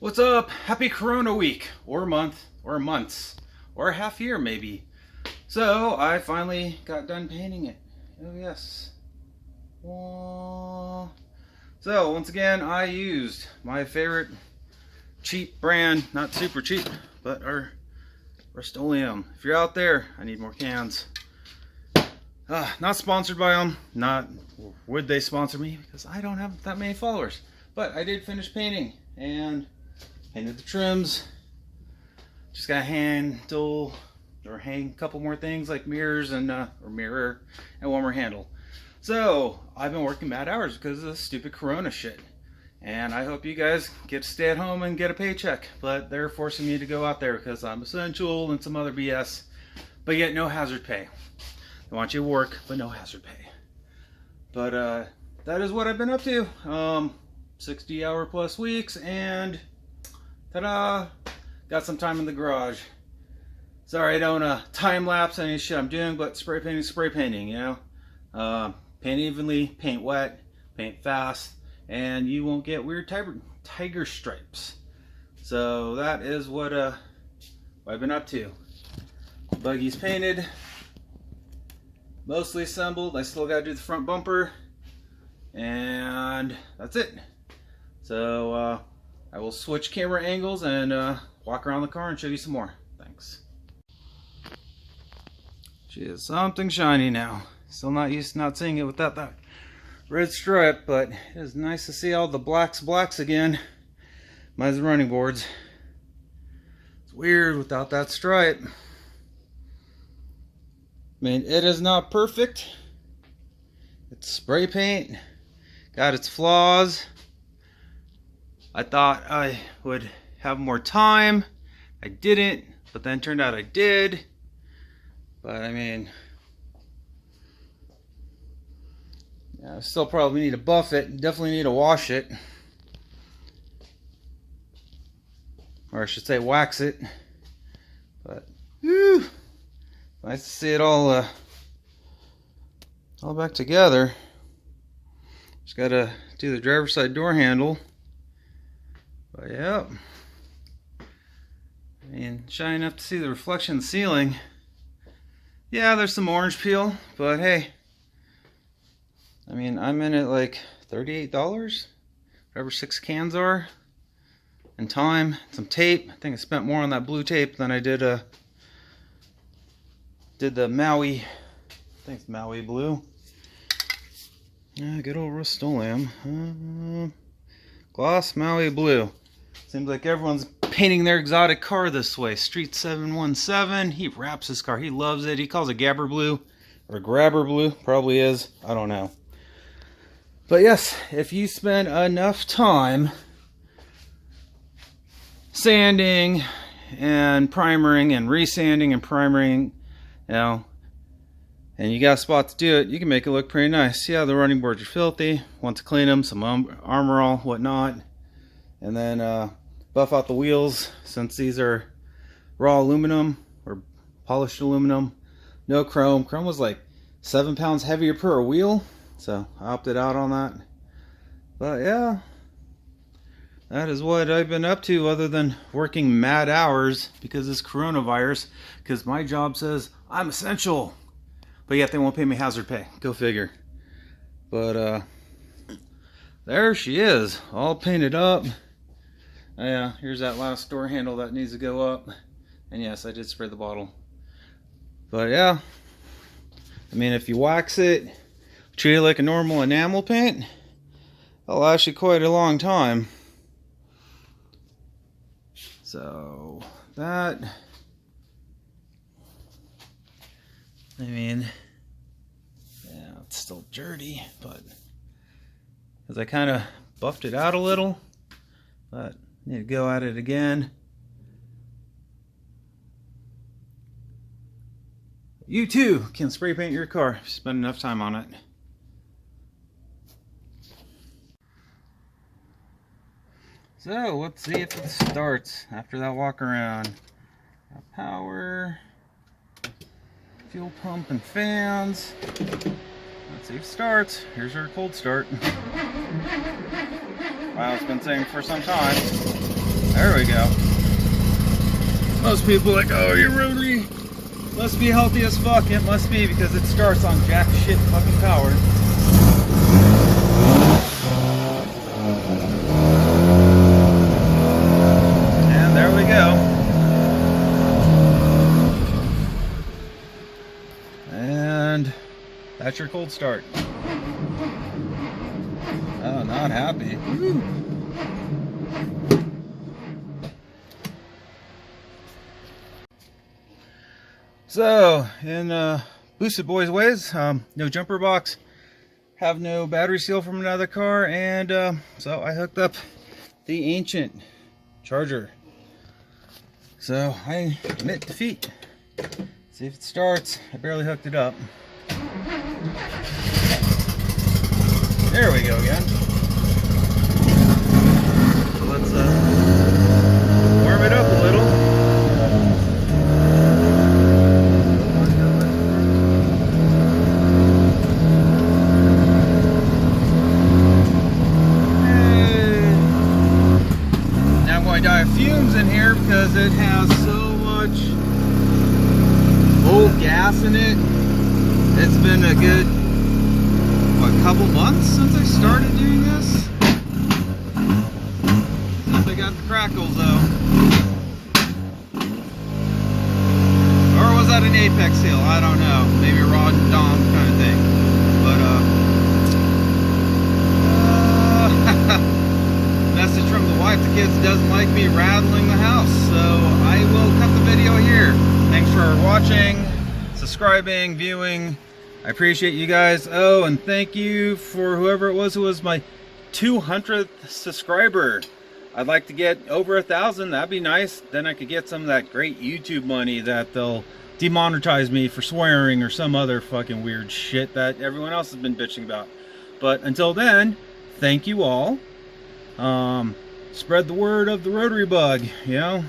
What's up? Happy Corona week, or month, or months, or a half year maybe. So I finally got done painting it. Oh yes. Aww. So once again, I used my favorite cheap brand, not super cheap, but our Rust-Oleum. If you're out there, I need more cans. Not sponsored by them. Not would they sponsor me, because I don't have that many followers. But I did finish painting and painted the trims. Just got to handle or hang a couple more things like mirrors and or mirror and one more handle. So I've been working mad hours because of this stupid Corona shit. And I hope you guys get to stay at home and get a paycheck. But they're forcing me to go out there because I'm essential and some other BS. But yet no hazard pay. They want you to work, but no hazard pay. But that is what I've been up to. 60-hour plus weeks, and ta-da! Got some time in the garage. Sorry I don't time lapse any shit I'm doing, but spray painting, you know? Paint evenly, paint wet, paint fast, and you won't get weird tiger stripes. So that is what I've been up to. Buggy's painted, mostly assembled. I still gotta do the front bumper, and that's it. So I will switch camera angles and walk around the car and show you some more. Thanks. She is something shiny now. Still not used to not seeing it without that red stripe, but it is nice to see all the blacks again. Mine's running boards. It's weird without that stripe. I mean, it is not perfect. It's spray paint. Got its flaws. I thought I would have more time. I didn't, but then turned out I did. But I mean, yeah, I still probably need to buff it. Definitely need to wash it. Or I should say wax it. But, whew, nice to see it all back together. Just gotta do the driver's side door handle. But yeah, I mean, shiny enough to see the reflection in the ceiling. Yeah, there's some orange peel, but hey, I mean, I'm in at like $38, whatever 6 cans are, and time, some tape. I think I spent more on that blue tape than I did the Maui. I think it's Maui blue. Yeah, good old Rust-Oleum. Gloss Maui blue. Seems like everyone's painting their exotic car this way. Street 717. He wraps his car. He loves it. He calls it Gabber blue or grabber blue. Probably is. I don't know. But yes, if you spend enough time sanding and primering and resanding and primering, you know, and you got a spot to do it, you can make it look pretty nice. Yeah, the running boards are filthy. Want to clean them, some armor all, whatnot. And then buff out the wheels, since these are raw aluminum or polished aluminum. No chrome. Chrome was like 7 pounds heavier per wheel, so I opted out on that. But yeah, that is what I've been up to, other than working mad hours because of this coronavirus, because my job says I'm essential. But yet they won't pay me hazard pay. Go figure. But there she is, all painted up. Yeah, here's that last door handle that needs to go up. And yes, I did spray the bottle. But yeah, I mean, if you wax it, treat it like a normal enamel paint, it'll last you quite a long time. So that, I mean, yeah, it's still dirty, but because I kind of buffed it out a little, but need to go at it again. You too can spray paint your car if you spend enough time on it. So let's see if it starts after that walk around. Got power, fuel pump and fans. Let's see if it starts. Here's our cold start. Wow, it's been sitting for some time. There we go. Most people are like, oh, your rotary must be healthy as fuck. It must be, because it starts on jack shit fucking power. And there we go. And that's your cold start. Oh, not happy. Woo. So, in Boosted Boys ways, no jumper box, have no battery seal from another car, and so I hooked up the ancient charger. So I admit defeat. See if it starts. I barely hooked it up. There we go again. So let's warm it up a little. Fumes in here because it has so much old gas in it. It's been a good, what, couple months since I started doing this. Since I got the crackles though. Or was that an apex seal? I don't know. Maybe a rod and dom kind of thing. But message from the wife: the kids doesn't like me rattling the house, so I will cut the video here. Thanks for watching, subscribing, viewing. I appreciate you guys. Oh, and thank you for whoever it was who was my 200th subscriber. I'd like to get over 1,000. That'd be nice. Then I could get some of that great YouTube money that they'll demonetize me for swearing or some other fucking weird shit that everyone else has been bitching about. But until then, thank you all. Spread the word of the rotary bug, you know.